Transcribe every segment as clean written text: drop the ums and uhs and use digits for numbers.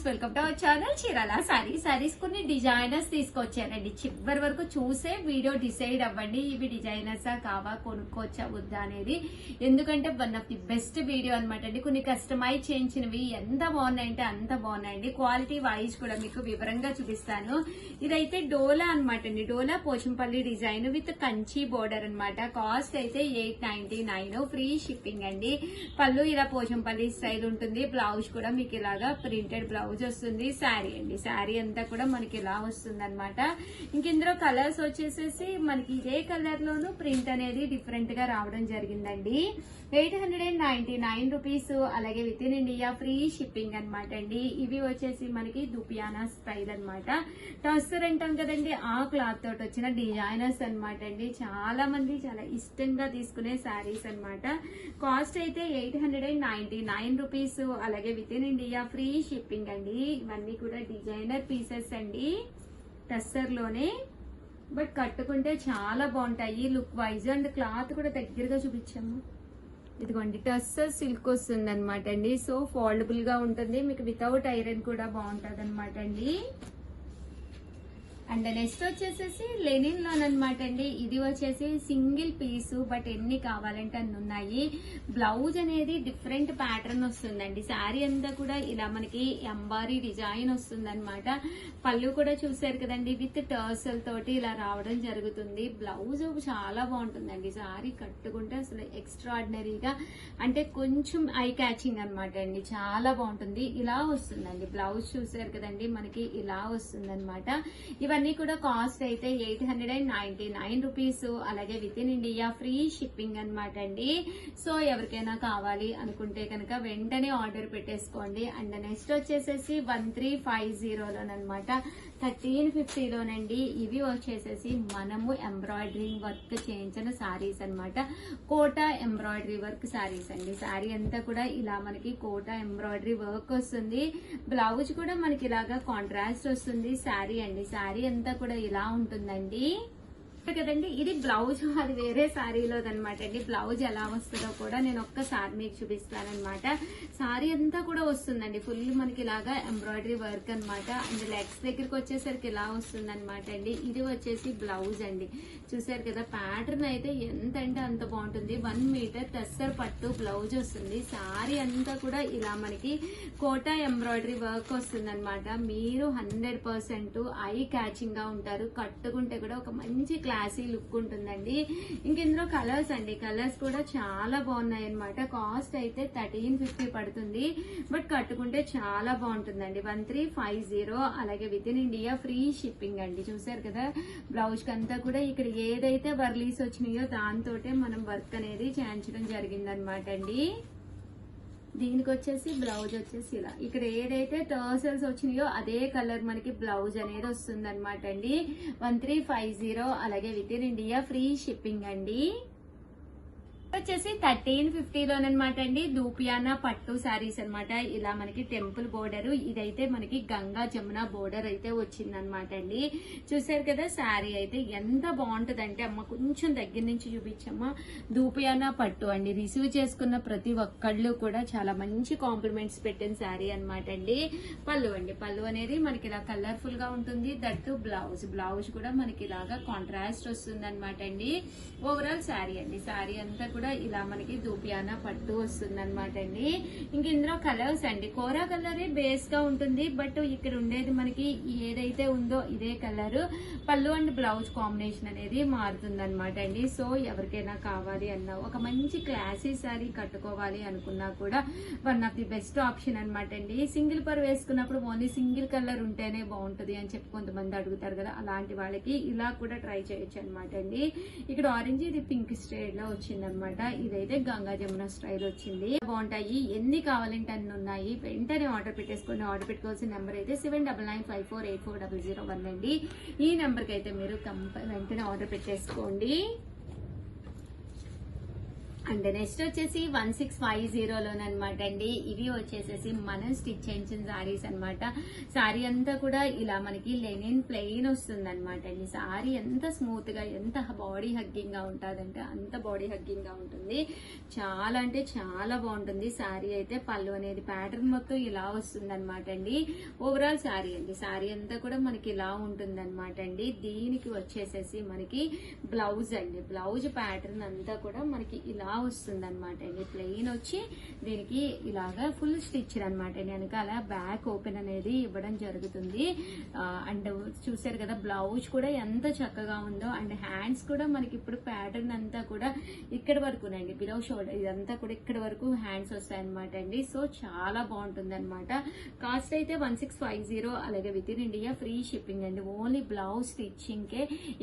Welcome to our channel Chirala saris కొన్ని designers తీసుకొచ్చారండి. చివరి వరకు చూసే వీడియో డిసైడ్ అవ్వండి ఇవి డిజైనర్సా కావా, కొనుక్కోవచ్చా వద్దా అనేది. ఎందుకంటే one of the best video అనమాట అండి. కొన్ని కస్టమైజ్ చేయించినవి ఎంత బాగున్నాయంటే అంత బాగున్నాయండి. క్వాలిటీ వైజ్ కూడా మీకు వివరంగా చూపిస్తాను. ఇదైతే డోలా అనమాట అండి. Dola Pochampally design with Kanchi border అనమాట. కాస్ట్ అయితే 899, ఫ్రీ షిప్పింగ్ అండి. పళ్ళు ఇలా పోచంపల్లి స్టైల్ ఉంటుంది. బ్లౌజ్ కూడా మీకు ఇలాగా ప్రింటెడ్ బ్లౌజ్ వస్తుంది. శారీ అండి, శారీ అంతా కూడా మనకి ఇలా వస్తుంది అనమాట. ఇంక ఇందులో కలర్స్ వచ్చేసేసి మనకి ఇదే కలర్ లోను ప్రింట్ అనేది డిఫరెంట్ గా రావడం జరిగిందండి. 899 రూపీస్. అలాగే with in India free shipping అనమాట అండి. ఇవి వచ్చేసి మనకి దుపియానా స్టైల్ అనమాట. టస్సర్ అంటాం కదండి, ఆ క్లాత్ తోటి వచ్చిన డిజైనర్స్ అనమాట అండి. చాలా మంది చాలా ఇష్టంగా తీసుకునే శారీస్ అనమాట. కాస్ట్ అయితే 899 రూపీస్. అలాగే with in India free shipping అండి. ఇవన్నీ కూడా డిజైనర్ పీసెస్ అండి, టస్సర్ లోనే. బట్ కట్టుకుంటే చాలా బాగుంటాయి లుక్ వైజ్. అండ్ క్లాత్ కూడా దగ్గరగా చూపించాము. ఇదిగోండి టస్సర్ సిల్క్ వస్తుంది అనమాట అండి. సో ఫోల్డబుల్ గా ఉంటుంది మీకు, వితౌట్ ఐరన్ కూడా బాగుంటది అనమాట అండి. అండ్ నెక్స్ట్ వచ్చేసేసి లెనిన్ లోన్ అనమాట అండి. ఇది వచ్చేసి సింగిల్ పీసు, బట్ ఎన్ని కావాలంటే అన్ని ఉన్నాయి. బ్లౌజ్ అనేది డిఫరెంట్ ప్యాటర్న్ వస్తుందండి. శారీ అంతా కూడా ఇలా మనకి ఎంబారీ డిజైన్ వస్తుంది అనమాట. పళ్ళు కూడా చూసారు కదండి, విత్ టర్సల్ తోటి ఇలా రావడం జరుగుతుంది. బ్లౌజ్ చాలా బాగుంటుందండి. శారీ కట్టుకుంటే అసలు ఎక్స్ట్రాడినరీగా, అంటే కొంచెం ఐ క్యాచింగ్ అనమాట అండి. చాలా బాగుంటుంది. ఇలా వస్తుందండి బ్లౌజ్. చూసారు కదండి, మనకి ఇలా వస్తుంది అనమాట. ఇవన్నీ కూడా కాస్ట్ అయితే 899 రూపీస్. అలాగే with in India free shipping అనమాట అండి. సో ఎవరికైనా కావాలి అనుకుంటే కనుక వెంటనే ఆర్డర్ పెట్టేసుకోండి. అండ్ నెక్స్ట్ వచ్చేసేసి 1350లోనమాట, 1350లోనండి. ఇవి వచ్చేసేసి మనము ఎంబ్రాయిడరింగ్ వర్క్ చేయించిన శారీస్ అనమాట. కోటా ఎంబ్రాయిడరీ వర్క్ శారీస్ అండి. శారీ అంతా కూడా ఇలా మనకి కోటా ఎంబ్రాయిడరీ వర్క్ వస్తుంది. బ్లౌజ్ కూడా మనకి ఇలాగా కాంట్రాస్ట్ వస్తుంది. శారీ అండి, శారీ అంతా కూడా ఇలా ఉంటుందండి కదండి. ఇది బ్లౌజ్, అది వేరే శారీలోదనమాట అండి. బ్లౌజ్ ఎలా వస్తుందో కూడా నేను ఒక్కసారి మీకు చూపిస్తానమాట. శారీ అంతా కూడా వస్తుందండి ఫుల్ మనకి ఇలాగా ఎంబ్రాయిడరీ వర్క్ అనమాట. అండ్ లెగ్స్ దగ్గరికి వచ్చేసరికి ఇలా వస్తుంది అనమాట అండి. ఇది వచ్చేసి బ్లౌజ్ అండి. చూసారు కదా, ప్యాటర్న్ అయితే ఎంత అంటే అంత బాగుంటుంది. 1 మీటర్ టస్సర్ పట్టు బ్లౌజ్ వస్తుంది. శారీ అంతా కూడా ఇలా మనకి కోటా ఎంబ్రాయిడరీ వర్క్ వస్తుంది అనమాట. మీరు 100% ఐ క్యాచింగ్ గా ఉంటారు. కట్టుకుంటే కూడా ఒక మంచి క్లాసీ లుక్ ఉంటుందండి. ఇంక ఇందులో కలర్స్ అండి, కలర్స్ కూడా చాలా బాగున్నాయి అనమాట. కాస్ట్ అయితే 1350 పడుతుంది, బట్ కట్టుకుంటే చాలా బాగుంటుందండి. 1350. అలాగే with in India free shipping అండి. చూసారు కదా, బ్లౌజ్ కంతా కూడా ఇక్కడ ఏదైతే వర్లీస్ వచ్చినాయో దాంతోటే మనం వర్క్ అనేది చేయించడం జరిగిందనమాట అండి. దీనికి వచ్చేసి బ్లౌజ్ వచ్చేసి ఇలా ఇక్కడ ఏదైతే టర్సల్స్ వచ్చినాయో అదే కలర్ మనకి బ్లౌజ్ అనేది వస్తుంది అనమాట అండి. 1350. అలాగే with in India free shipping అండి. వచ్చేసి 1350లోనమాట అండి. దూపియానా పట్టు శారీస్ అనమాట. ఇలా మనకి టెంపుల్ బోర్డర్, ఇదైతే మనకి గంగా జమున బోర్డర్ అయితే వచ్చిందనమాట అండి. చూసారు కదా, శారీ అయితే ఎంత బాగుంటదంటే, అమ్మ కొంచెం దగ్గర నుంచి చూపించమ్మా. దూపియానా పట్టు అండి. రిసీవ్ చేసుకున్న ప్రతి ఒక్కళ్ళు కూడా చాలా మంచి కాంప్లిమెంట్స్ పెట్టిన శారీ అనమాట అండి. పళ్ళు అండి, పళ్ళు అనేది మనకి ఇలా కలర్ఫుల్ గా ఉంటుంది. దట్టు బ్లౌజ్, బ్లౌజ్ కూడా మనకి ఇలాగా కాంట్రాస్ట్ వస్తుంది అనమాట అండి. ఓవరాల్ శారీ అండి, శారీ అంతా కూడా ఇలా మనకి దూపియానా పట్టు వస్తుంది అనమాట అండి. ఇంక ఇందులో కలర్స్ అండి, కోరా కలరే బేస్ గా ఉంటుంది. బట్ ఇక్కడ ఉండేది మనకి ఏదైతే ఉందో ఇదే కలర్. పళ్ళు అండ్ బ్లౌజ్ కాంబినేషన్ అనేది మారుతుంది అనమాట అండి. సో ఎవరికైనా కావాలి అన్నా, ఒక మంచి క్లాసీ శారీ కట్టుకోవాలి అనుకున్నా కూడా one of the best option అనమాట అండి. సింగిల్ పర్ వేసుకున్నప్పుడు ఓన్లీ సింగిల్ కలర్ ఉంటేనే బాగుంటుంది అని చెప్పి కొంతమంది అడుగుతారు కదా, అలాంటి వాళ్ళకి ఇలా కూడా ట్రై చేయొచ్చు అనమాట అండి. ఇక్కడ ఆరెంజ్, ఇది పింక్ స్టేడ్ లో వచ్చింది అనమాట. ఇదైతే గంగా జమున స్టైల్ వచ్చింది. బాగుంటాయి. ఎన్ని కావాలంటే అన్ని ఉన్నాయి. వెంటనే ఆర్డర్ పెట్టేసుకోండి. ఆర్డర్ పెట్టుకోవాల్సిన నెంబర్ అయితే 7995484001 అండి. ఈ నెంబర్ కి అయితే మీరు వెంటనే ఆర్డర్ పెట్టేసుకోండి. అండ్ నెక్స్ట్ వచ్చేసి 1650లోనమాట అండి. ఇవి వచ్చేసేసి మనం స్టిచ్ చేయించిన సారీస్ అనమాట. సారీ అంతా కూడా ఇలా మనకి లెనిన్ ప్లెయిన్ వస్తుంది అనమాట అండి. సారీ ఎంత స్మూత్ గా ఎంత బాడీ హగ్గింగ్ గా ఉంటుందంటే అంత బాడీ హగ్గింగ్ గా ఉంటుంది. చాలా అంటే చాలా బాగుంటుంది సారీ అయితే. పళ్ళు అనేది ప్యాటర్న్ మొత్తం ఇలా వస్తుంది అనమాట అండి. ఓవరాల్ సారీ అండి, సారీ అంతా కూడా మనకి ఇలా ఉంటుంది అనమాట అండి. దీనికి వచ్చేసేసి మనకి బ్లౌజ్ అండి, బ్లౌజ్ ప్యాటర్న్ అంతా కూడా మనకి ఇలా వస్తుంది అనమాట అండి. ప్లెయిన్ వచ్చి దీనికి ఇలాగా ఫుల్ స్టిచ్ అనమాట అండి. వెనకాల బ్యాక్ ఓపెన్ అనేది ఇవ్వడం జరుగుతుంది. అండ్ చూసారు కదా బ్లౌజ్ కూడా ఎంత చక్కగా ఉందో. అండ్ హ్యాండ్స్ కూడా మనకి ఇప్పుడు ప్యాటర్న్ అంతా కూడా ఇక్కడ వరకునండి, బిలో షోల్డర్ ఇదంతా కూడా ఇక్కడ వరకు హ్యాండ్స్ వస్తాయి అనమాట అండి. సో చాలా బాగుంటుంది అనమాట. కాస్ట్ అయితే 1650, అలాగే with in India free shipping అండి. ఓన్లీ బ్లౌజ్ స్టిచ్చింగ్ కే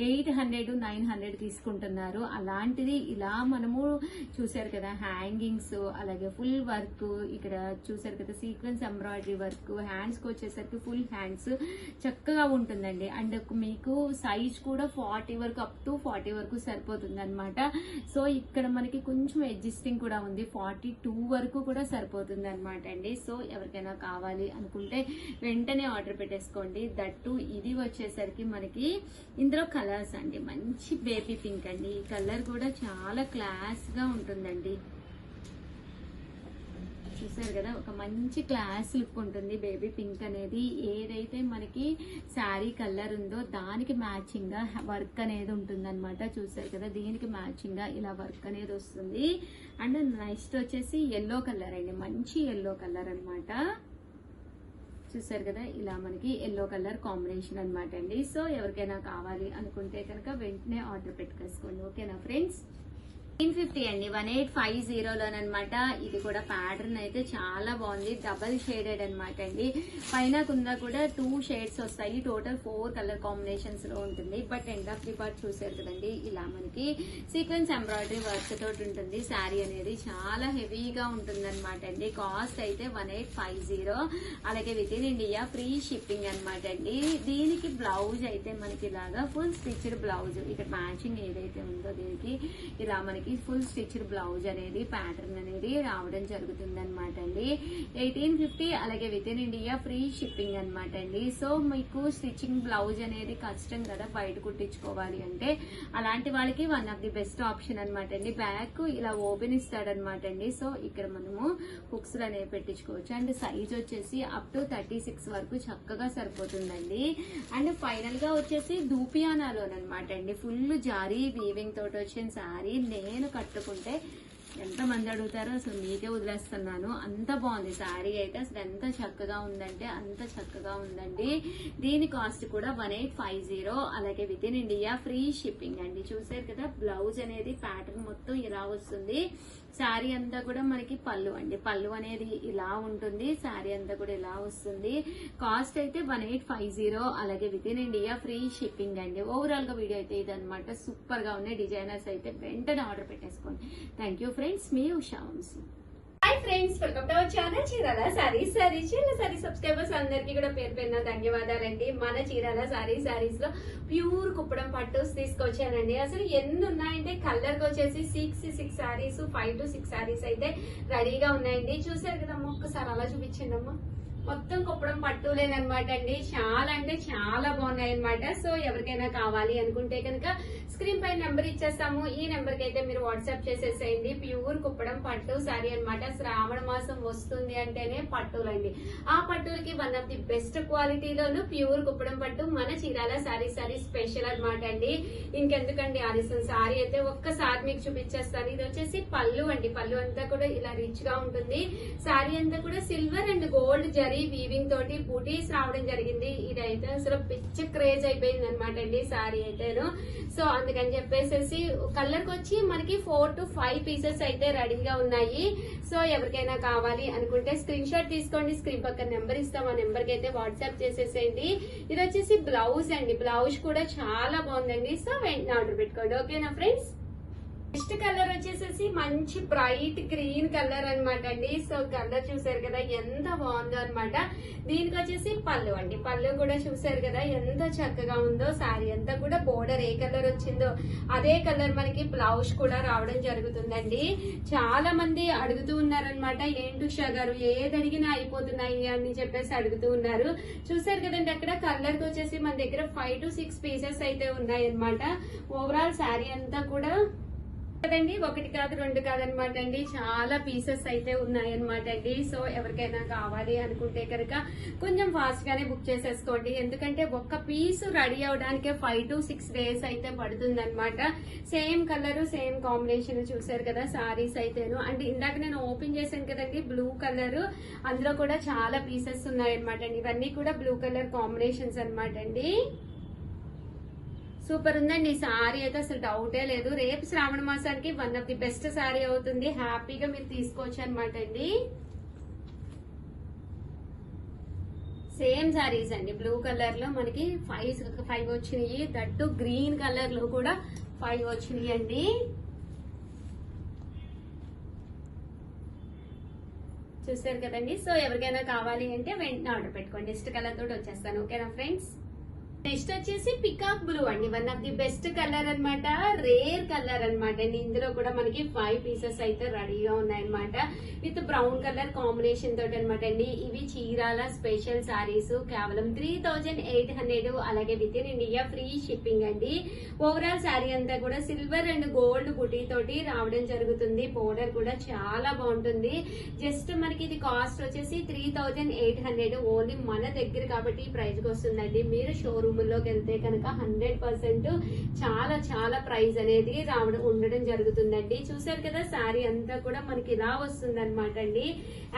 800 900 తీసుకుంటున్నారు. అలాంటిది ఇలా మనము చూసారు కదా హ్యాంగింగ్స్, అలాగే ఫుల్ వర్క్, ఇక్కడ చూసారు కదా సీక్వెన్స్ ఎంబ్రాయిడరీ వర్క్, హ్యాండ్స్ కి వచ్చేసరికి ఫుల్ హ్యాండ్స్ చక్కగా ఉంటుందండి. అండ్ మీకు సైజ్ కూడా 40 వరకు అప్ టు 40 వరకు సరిపోతుంది అనమాట. సో ఇక్కడ మనకి కొంచెం అడ్జస్టింగ్ కూడా ఉంది, 42 వరకు కూడా సరిపోతుంది అనమాట అండి. సో ఎవరికైనా కావాలి అనుకుంటే వెంటనే ఆర్డర్ పెట్టేసుకోండి. దట్టు ఇది వచ్చేసరికి మనకి ఇందులో కలర్స్ అండి, మంచి బేబీ పింక్ అండి. ఈ కలర్ కూడా చాలా క్లాస్ గా ఉంటుందండి. చూసారు కదా ఒక మంచి క్లాస్ లుక్ ఉంటుంది బేబీ పింక్ అనేది. ఏదైతే మనకి శారీ కలర్ ఉందో దానికి మ్యాచింగ్ గా వర్క్ అనేది ఉంటుంది అనమాట. చూసారు కదా దీనికి మ్యాచింగ్ గా ఇలా వర్క్ అనేది వస్తుంది. అండ్ నెక్స్ట్ వచ్చేసి ఎల్లో కలర్ అండి, మంచి ఎల్లో కలర్ అనమాట. చూసారు కదా ఇలా మనకి ఎల్లో కలర్ కాంబినేషన్ అనమాట అండి. సో ఎవరికైనా కావాలి అనుకుంటే కనుక వెంటనే ఆర్డర్ పెట్టుకోండి. ఓకేనా ఫ్రెండ్స్. 1850 అండి, 1850లోనమాట. ఇది కూడా ప్యాటర్న్ అయితే చాలా బాగుంది, డబల్ షేడెడ్ అనమాట అండి. పైన కింద కూడా 2 షేడ్స్ వస్తాయి, టోటల్ 4 కలర్ కాంబినేషన్స్ లో ఉంటుంది. But end of the part చూసారు కదండి ఇలా మనకి సీక్వెన్స్ ఎంబ్రాయిడరీ వర్క్ తోటి ఉంటుంది. శారీ అనేది చాలా హెవీగా ఉంటుంది అనమాట అండి. కాస్ట్ అయితే 1850, అలాగే with in India free shipping అనమాట అండి. దీనికి బ్లౌజ్ అయితే మనకి ఇలాగా ఫుల్ స్టిచ్డ్ బ్లౌజ్, ఇక్కడ మ్యాచింగ్ ఏదైతే ఉందో దీనికి ఇలా మనకి ఫుల్ స్టిచ్డ్ బ్లౌజ్ అనేది ప్యాటర్న్ అనేది రావడం జరుగుతుంది అనమాట అండి. 1850, అలాగే with in India free shipping అనమాట అండి. సో మీకు స్టిచ్చింగ్ బ్లౌజ్ అనేది కష్టం కదా బయట కుట్టించుకోవాలి అంటే, అలాంటి వాళ్ళకి one of the best option అనమాట అండి. బ్యాక్ ఇలా ఓపెన్ ఇస్తాడనమాట అండి. సో ఇక్కడ మనము హుక్స్ అనేవి పెట్టించుకోవచ్చు. అండ్ సైజ్ వచ్చేసి అప్ టు 36 వరకు చక్కగా సరిపోతుందండి. అండ్ ఫైనల్ గా వచ్చేసి దూపియానాలోనమాట అండి. ఫుల్ జారీ వీవింగ్ తోటి వచ్చిన శారీ నేను కట్టుకుంటే ఎంత మంది అడుగుతారో అసలు మీకే వదిలేస్తున్నాను. అంత బాగుంది శారీ అయితే, అసలు ఎంత చక్కగా ఉందంటే అంత చక్కగా ఉందండి. దీని కాస్ట్ కూడా 1850, అలాగే with in India free shipping అండి. చూసారు కదా బ్లౌజ్ అనేది ప్యాటర్న్ మొత్తం ఇలా వస్తుంది. శారీ అంతా కూడా మనకి పళ్ళు అండి, పళ్ళు అనేది ఇలా ఉంటుంది. శారీ అంతా కూడా ఇలా వస్తుంది. కాస్ట్ అయితే 1850, అలాగే with in India free shipping అండి. ఓవరాల్ గా వీడియో అయితే ఇదనమాట. సూపర్ గా ఉన్నాయి డిజైనర్స్ అయితే వెంటనే ఆర్డర్ పెట్టేసుకోండి. థ్యాంక్ యూ ఫ్రెండ్స్, మీ Usha Vamshi. Hi friends, welcome to our channel Chirala saris. Chirala sari subscribers అందరికీ కూడా పేరు పేరున ధన్యవాదాలండి. మన చీరాల సారీస్ లో ప్యూర్ కుప్పడం పట్టుస్ తీసుకొచ్చానండి. అసలు ఎన్ని ఉన్నాయంటే కలర్ కి వచ్చేసి 6 సారీస్, 5 to 6 సారీస్ అయితే రెడీగా ఉన్నాయండి. చూసారు కదమ్మా, ఒక్కసారి అలా చూపించండి అమ్మా. మొత్తం కుప్పడం పట్టులేనమాట అండి. చాలా అంటే చాలా బాగున్నాయి అనమాట. సో ఎవరికైనా కావాలి అనుకుంటే కనుక స్క్రీన్ పై నెంబర్ ఇచ్చేస్తాము. ఈ నెంబర్ కి అయితే మీరు వాట్సాప్ చేసేసేయండి. ప్యూర్ కుప్పడం పట్టు సారీ అనమాట. శ్రావణ మాసం వస్తుంది అంటేనే పట్టులండి. ఆ పట్టులకి వన్ ఆఫ్ ది బెస్ట్ క్వాలిటీలోను ప్యూర్ కుప్పడం పట్టు మన చీరాల సారీ స్పెషల్ అనమాట అండి. ఇంకెందుకండి ఆలస్యం, సారీ అయితే ఒక్కసారి మీకు చూపించేస్తాను. ఇది వచ్చేసి పళ్ళు అండి. పళ్ళు అంతా కూడా ఇలా రిచ్ గా ఉంటుంది. సారీ అంతా కూడా silver and gold zari weaving తోటి బూటీస్ రావడం జరిగింది. ఇదైతే అసలు పిచ్చ క్రేజ్ అయిపోయింది అనమాట అండి సారీ అయితేను. సో అందుకని చెప్పేసి కలర్ కి వచ్చి మనకి 4 to 5 పీసెస్ అయితే రెడీగా ఉన్నాయి. సో ఎవరికైనా కావాలి అనుకుంటే స్క్రీన్ షాట్ తీసుకోండి. స్క్రీన్ పక్కన నెంబర్ ఇస్తాం, ఆ నెంబర్ కి అయితే వాట్సాప్ చేసేసేయండి. ఇది వచ్చేసి బ్లౌజ్ అండి. బ్లౌజ్ కూడా చాలా బాగుందండి. సో వెంటనే ఆర్డర్ పెట్టుకోండి. ఓకేనా ఫ్రెండ్స్. నెక్స్ట్ కలర్ వచ్చేసేసి మంచి బ్రైట్ గ్రీన్ కలర్ అన్నమాట అండి. సో కలర్ చూసారు కదా ఎంత బాగుందో అన్నమాట. దీనికి వచ్చేసి పళ్ళు అండి. పళ్ళు కూడా చూసారు కదా ఎంత చక్కగా ఉందో. శారీ అంతా కూడా బోర్డర్ ఏ కలర్ వచ్చిందో అదే కలర్ మనకి బ్లౌజ్ కూడా రావడం జరుగుతుందండి. చాలా మంది అడుగుతూ ఉన్నారనమాట, ఏంటి ఉషా గారు ఏది అడిగినా అయిపోతున్నాయి అని చెప్పేసి అడుగుతూ ఉన్నారు. చూసారు కదండి అక్కడ కలర్ కి వచ్చేసి మన దగ్గర 5 to 6 పీసెస్ అయితే ఉన్నాయి అనమాట. ఓవరాల్ శారీ అంతా కూడా కదండి, ఒకటి కాదు రెండు కాదనమాట అండి, చాలా పీసెస్ అయితే ఉన్నాయన్నమాట అండి. సో ఎవరికైనా కావాలి అనుకుంటే కనుక కొంచెం ఫాస్ట్ గానే బుక్ చేసేసుకోండి. ఎందుకంటే ఒక్క పీస్ రెడీ అవడానికి 5 to 6 days అయితే పడుతుంది అనమాట. సేమ్ కలర్ సేమ్ కాంబినేషన్ చూసారు కదా సారీస్ అయితేను. అండ్ ఇందాక నేను ఓపెన్ చేశాను కదండి బ్లూ కలర్, అందులో కూడా చాలా పీసెస్ ఉన్నాయన్నమాట అండి. ఇవన్నీ కూడా బ్లూ కలర్ కాంబినేషన్స్ అనమాట అండి. సూపర్ ఉందండి సారీ అయితే, అసలు డౌటే లేదు. రేపు శ్రావణ మాసానికి one of the best sorry అవుతుంది. హ్యాపీగా మీరు తీసుకోవచ్చు అనమాట అండి. సేమ్ సారీస్ అండి, బ్లూ కలర్ లో మనకి 5 వచ్చినాయి. దట్టు గ్రీన్ కలర్ లో కూడా 5 వచ్చినాయి అండి. చూసారు కదండి. సో ఎవరికైనా కావాలి అంటే వెంటనే ఆర్డర్ పెట్టుకోండి. నెక్స్ట్ కలర్ తోటి వచ్చేస్తాను. ఓకేనా ఫ్రెండ్స్. నెక్స్ట్ వచ్చేసి పికాక్ బ్లూ అండి, one of the best colour అన్నమాట. రేర్ కలర్ అన్నమాట అండి. ఇందులో కూడా మనకి 5 పీసెస్ అయితే రెడీగా ఉన్నాయన్నమాట. విత్ బ్రౌన్ కలర్ కాంబినేషన్ తోటి అనమాట అండి. ఇవి చీరాల స్పెషల్ సారీస్, కేవలం 3800, అలాగే with in India free shipping అండి. ఓవరాల్ శారీ అంతా కూడా సిల్వర్ అండ్ గోల్డ్ బుటీ తోటి రావడం జరుగుతుంది. బోర్డర్ కూడా చాలా బాగుంటుంది. జస్ట్ మనకి ఇది కాస్ట్ వచ్చేసి 3800 ఓన్లీ మన దగ్గర కాబట్టి ఈ ప్రైస్ కి వస్తుందండి. మీరు షోరూమ్ లోకి వెళ్తే కనుక 100% చాలా చాలా ప్రైస్ అనేది ఉండడం జరుగుతుందండి. చూసారు కదా శారీ అంతా కూడా మనకి ఇలా వస్తుంది అనమాట అండి.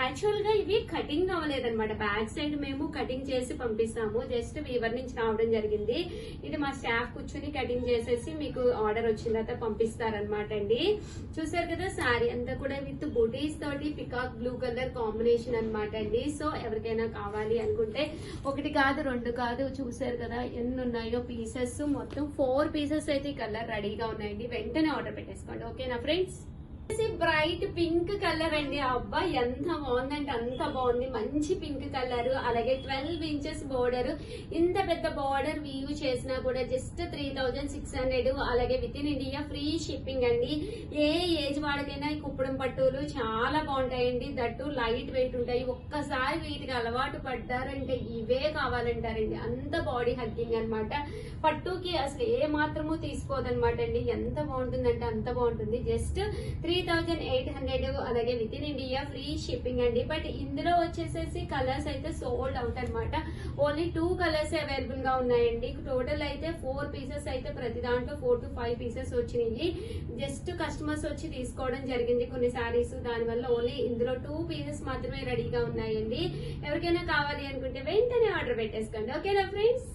యాక్చువల్ గా ఇవి కటింగ్ అవ్వలేదన్నమాట. బ్యాక్ సైడ్ మేము కటింగ్ చేసి పంపిస్తాము. జస్ట్ వీవర్ నుంచి రావడం జరిగింది. ఇది మా స్టాఫ్ కూర్చుని కటింగ్ చేసేసి మీకు ఆర్డర్ వచ్చిన తర్వాత పంపిస్తారనమాట అండి. చూసారు కదా శారీ అంతా కూడా విత్ బూటీస్ తోటి పికాక్ బ్లూ కలర్ కాంబినేషన్ అనమాట అండి. సో ఎవరికైనా కావాలి అనుకుంటే ఒకటి కాదు రెండు కాదు, చూసారు కదా ఎన్ని ఉన్నాయో పీసెస్. మొత్తం 4 పీసెస్ అయితే ఈ కలర్ రెడీగా ఉన్నాయండి. వెంటనే ఆర్డర్ పెట్టేసుకోండి. ఓకేనా ఫ్రెండ్స్. బ్రైట్ పింక్ కలర్ అండి. అబ్బా ఎంత బాగుందంటే అంత బాగుంది. మంచి పింక్ కలర్, అలాగే 12 ఇంచెస్ బోర్డర్. ఇంత పెద్ద బోర్డర్ వీవ్ చేసినా కూడా జస్ట్ 3600, అలాగే with in India free shipping అండి. ఏ ఏజ్ వాళ్ళకైనా ఈ కుప్పడం పట్టులు చాలా బాగుంటాయండి. దట్టు లైట్ వెయిట్ ఉంటాయి. ఒక్కసారి వీటికి అలవాటు పడ్డారంటే ఇవే కావాలంటారండి. అంత బాడీ హగ్గింగ్ అనమాట. పట్టుకి అసలు ఏ మాత్రము తీసుకోదనమాట అండి. ఎంత బాగుంటుందంటే అంత బాగుంటుంది. జస్ట్ 3800, అలాగే with in India free shipping అండి. బట్ ఇందులో వచ్చేసేసి కలర్స్ అయితే సోల్డ్ అవుట్ అనమాట. ఓన్లీ 2 కలర్స్ అవైలబుల్ గా ఉన్నాయండి. టోటల్ అయితే 4 పీసెస్ అయితే ప్రతి దాంట్లో 4 to 5 పీసెస్ వచ్చినాయి. జస్ట్ కస్టమర్స్ వచ్చి తీసుకోవడం జరిగింది కొన్ని సారీస్. దానివల్ల ఓన్లీ ఇందులో 2 పీసెస్ మాత్రమే రెడీగా ఉన్నాయండి. ఎవరికైనా కావాలి అనుకుంటే వెంటనే ఆర్డర్ పెట్టేసుకోండి. ఓకేనా ఫ్రెండ్స్.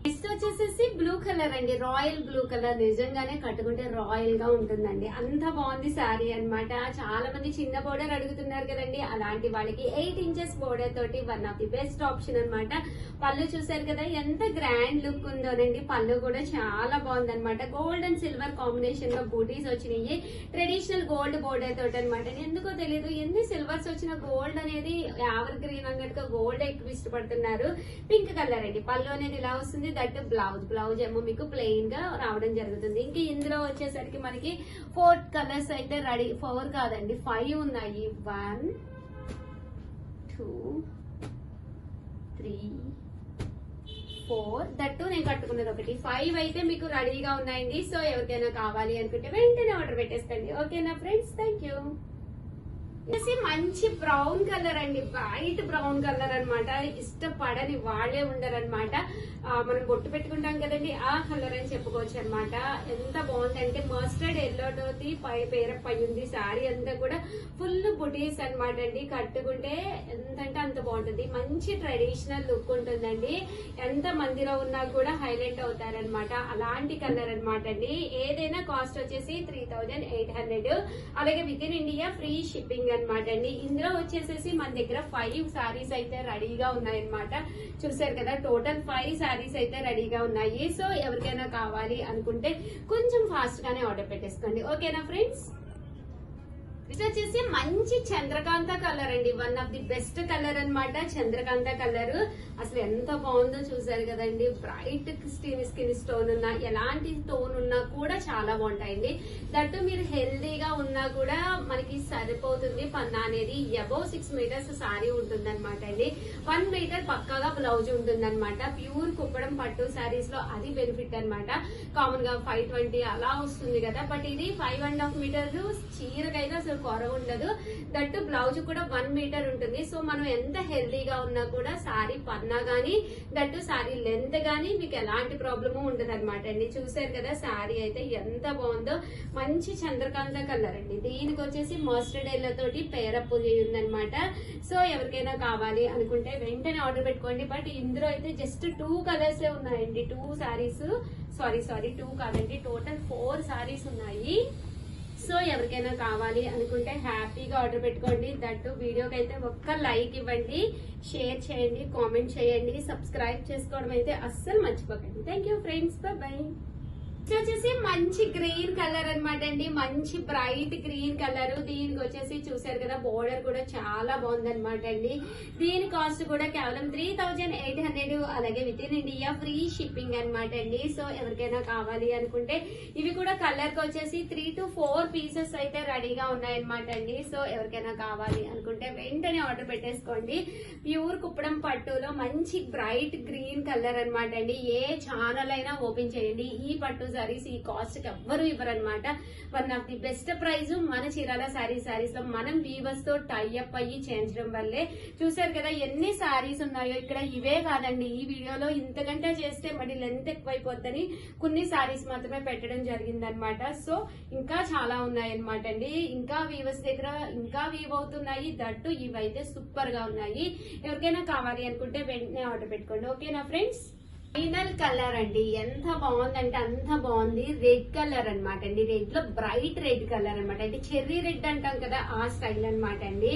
నెక్స్ట్ వచ్చేసేసి బ్లూ కలర్ అండి, రాయల్ బ్లూ కలర్. నిజంగానే కట్టుకుంటే రాయల్ గా ఉంటుందండి. అంత బాగుంది శారీ అన్నమాట. చాలా మంది చిన్న బోర్డర్ అడుగుతున్నారు కదండి, అలాంటి వాళ్ళకి 8 ఇంచెస్ బోర్డర్ తోటి one of the best option అన్నమాట. పళ్ళు చూసారు కదా ఎంత గ్రాండ్ లుక్ ఉందోనండి. పళ్ళు కూడా చాలా బాగుంది అనమాట. గోల్డ్ అండ్ సిల్వర్ కాంబినేషన్ లో బూటీస్ వచ్చినాయి. ట్రెడిషనల్ గోల్డ్ బోర్డర్ తోటి అనమాట. ఎందుకో తెలియదు ఎన్ని సిల్వర్స్ వచ్చిన గోల్డ్ అనేది ఎవర్ గ్రీన్ అన్నట్టుగా గోల్డ్ ఎక్కువ ఇష్టపడుతున్నారు. పింక్ కలర్ అండి. పళ్ళు అనేది ఇలా వస్తుంది. దట్ బ్లౌజ్ ఏమో మీకు ప్లెయిన్ గా రావడం జరుగుతుంది. ఇంకా ఇందులో వచ్చేసరికి మనకి 4 కలర్స్ అయితే రెడీ. 4 కాదండి 5 ఉన్నాయి. 1 2 3 4 దట్టు నేను కట్టుకున్నది ఒకటి. 5 అయితే మీకు రెడీగా ఉన్నాయండి. సో ఎవరికైనా కావాలి అనుకుంటే వెంటనే ఆర్డర్ పెట్టేసుకోండి. ఓకేనా ఫ్రెండ్స్. Thank you. మంచి బ్రౌన్ కలర్ అండి, వైట్ బ్రౌన్ కలర్ అన్నమాట. ఇష్టపడని వాళ్ళే ఉండరనమాట. మనం బొట్టు పెట్టుకుంటాం కదండి, ఆ కలర్ అని చెప్పుకోవచ్చు అనమాట. ఎంత బాగుందంటే మస్టర్డ్ ఎల్లో తోటి పేరప్ అయ్యింది. శారీ అంతా కూడా ఫుల్ బుటీస్ అనమాట అండి. కట్టుకుంటే ఎంతంటే అంత బాగుంటుంది. మంచి ట్రెడిషనల్ లుక్ ఉంటుందండి. ఎంత మందిలో ఉన్నా కూడా హైలైట్ అవుతారనమాట. అలాంటి కలర్ అనమాట అండి. ఏదైనా కాస్ట్ వచ్చేసి 3800, అలాగే with in India free shipping ఉందన్నమాట అండి. ఇందులో వచ్చేసేసి మన దగ్గర 5 సారీస్ అయితే రెడీగా ఉన్నాయన్నమాట. చూసారు కదా, టోటల్ 5 సారీస్ అయితే రెడీగా ఉన్నాయి. సో ఎవరికైనా కావాలి అనుకుంటే కొంచెం ఫాస్ట్ గానే ఆర్డర్ పెట్టేసుకోండి. ఓకేనా ఫ్రెండ్స్? ఇది వచ్చేసి మంచి చంద్రకాంత కలర్ అండి. One of the best colour అన్నమాట చంద్రకాంత కలర్. అసలు ఎంత బాగుందో చూసారు కదండి. బ్రైట్ స్కిన్ స్టోన్ ఉన్నా, ఎలాంటి టోన్ ఉన్నా కూడా చాలా బాగుంటాయండి. దట్టు మీరు హెల్దీగా ఉన్నా కూడా మనకి సరిపోతుంది. పన్నా అనేది అబౌవ్ 6 మీటర్స్ సారీ ఉంటుంది అనమాట అండి. 1 మీటర్ పక్కాగా బ్లౌజ్ ఉంటుంది అనమాట. ప్యూర్ కుప్పడం పట్టు సారీస్ లో అది బెనిఫిట్ అనమాట. కామన్ గా 520 అలా వస్తుంది కదా, బట్ ఇది 5.5 మీటర్లు. చీరకైతే అసలు కొర ఉండదు. దట్టు బ్లౌజ్ కూడా 1 మీటర్ ఉంటుంది. సో మనం ఎంత హెల్దీగా ఉన్నా కూడా సారీ పన్నా గానీ, దట్టు సారీ లెంత్ గానీ మీకు ఎలాంటి ప్రాబ్లము ఉండదు అనమాట అండి. చూసారు కదా సారీ అయితే ఎంత బాగుందో. మంచి చంద్రకాంత కలర్ అండి. దీనికి వచ్చేసి మస్టర్డ్ ఎల్లో తోటి పేరప్ ఉందనమాట. సో ఎవరికైనా కావాలి అనుకుంటే వెంటనే ఆర్డర్ పెట్టుకోండి. బట్ ఇందులో అయితే జస్ట్ 2 కలర్స్ ఉన్నాయండి. 2 సారీస్, సారీ 2 కాదండి, టోటల్ 4 సారీస్ ఉన్నాయి. సో ఎవరికైనా కావాలి అనుకుంటే హ్యాపీగా ఆర్డర్ పెట్టుకోండి. దట్టు వీడియోకి అయితే ఒక్క లైక్ ఇవ్వండి, షేర్ చేయండి, కామెంట్ చేయండి, సబ్స్క్రైబ్ చేసుకోవడం అయితే అస్సలు మర్చిపోకండి. Thank you friends, bye. వచ్చేసి మంచి గ్రీన్ కలర్ అనమాట అండి. మంచి బ్రైట్ గ్రీన్ కలర్. దీనికి వచ్చేసి చూసారు కదా బోర్డర్ కూడా చాలా బాగుంది అనమాట అండి. దీని కాస్ట్ కూడా కేవలం 3800, అలాగే with in India free shipping అనమాట అండి. సో ఎవరికైనా కావాలి అనుకుంటే ఇవి కూడా కలర్ కి వచ్చేసి 3 to 4 పీసెస్ అయితే రెడీగా ఉన్నాయన్నమాట అండి. సో ఎవరికైనా కావాలి అనుకుంటే వెంటనే ఆర్డర్ పెట్టేసుకోండి. ప్యూర్ కుప్పడం పట్టులో మంచి బ్రైట్ గ్రీన్ కలర్ అనమాట అండి. ఏ ఛానల్ అయినా ఓపెన్ చేయండి, ఈ పట్టు సారీస్ ఈ కాస్ట్ కి ఎవ్వరు ఇవ్వరనమాట. One of the best price మన చీరాల సారీస్ లో మనం వీవర్స్ తో టైఅప్ అయ్యి చేయించడం వల్లే. చూసారు కదా ఎన్ని సారీస్ ఉన్నాయో ఇక్కడ. ఇవే కాదండి, ఈ వీడియోలో ఇంతకంటే చేస్తే మరి లెంత్ ఎక్కువైపోద్దని కొన్ని సారీస్ మాత్రమే పెట్టడం జరిగిందనమాట. సో ఇంకా చాలా ఉన్నాయన్నమాట అండి. ఇంకా వీవర్స్ దగ్గర ఇంకా వీవ్ అవుతున్నాయి. దట్టు ఇవైతే సూపర్ గా ఉన్నాయి. ఎవరికైనా కావాలి అనుకుంటే వెంటనే ఆర్డర్ పెట్టుకోండి. ఓకేనా ఫ్రెండ్స్? ఫైనల్ కలర్ అండి. ఎంత బాగుందంటే అంత బాగుంది. రెడ్ కలర్ అనమాట అండి. రెడ్ లో బ్రైట్ రెడ్ కలర్ అనమాట. అంటే చెర్రీ రెడ్ అంటాం కదా, ఆ స్టైల్ అనమాట అండి.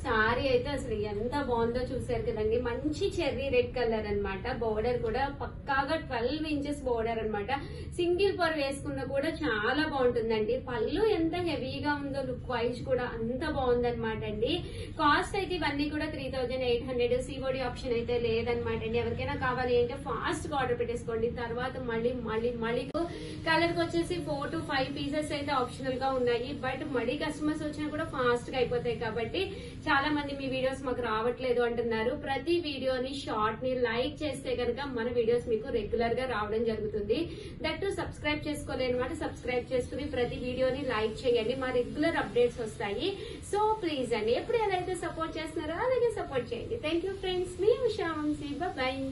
సారీ అయితే అసలు ఎంత బాగుందో చూసారు కదండి. మంచి చెర్రీ రెడ్ కలర్ అనమాట. బోర్డర్ కూడా పక్కాగా 12 ఇంచెస్ బోర్డర్ అనమాట. సింగిల్ పర్ వేసుకున్నా కూడా చాలా బాగుంటుందండి. పళ్ళు ఎంత హెవీగా ఉందో, లుక్ వైజ్ కూడా అంత బాగుందనమాట అండి. కాస్ట్ అయితే ఇవన్నీ కూడా 3800. సిఓడి ఆప్షన్ అయితే లేదనమాట అండి. ఎవరికైనా కావాలి అంటే ఫాస్ట్ గా ఆర్డర్ పెట్టేసుకోండి. తర్వాత మళ్ళీ కలర్ కి వచ్చేసి 4 to 5 పీసెస్ అయితే ఆప్షనల్ గా ఉన్నాయి. బట్ మళ్ళీ కస్టమర్స్ వచ్చినా కూడా ఫాస్ట్ గా అయిపోతాయి. కాబట్టి చాలా మంది మీ వీడియోస్ మాకు రావట్లేదు అంటున్నారు. ప్రతి వీడియోని షార్ట్ ని లైక్ చేస్తే కనుక మన వీడియోస్ మీకు రెగ్యులర్ గా రావడం జరుగుతుంది. దట్టు సబ్స్క్రైబ్ చేసుకోలేని మాట సబ్స్క్రైబ్ చేసుకుని ప్రతి వీడియోని లైక్ చేయండి. మా రెగ్యులర్ అప్డేట్స్ వస్తాయి. సో ప్లీజ్ అండి, ఎప్పుడు ఎలా అయితే సపోర్ట్ చేస్తున్నారో అలాగే సపోర్ట్ చేయండి. Thank you friends. మీ ఉషా వంశీ, బాయ్.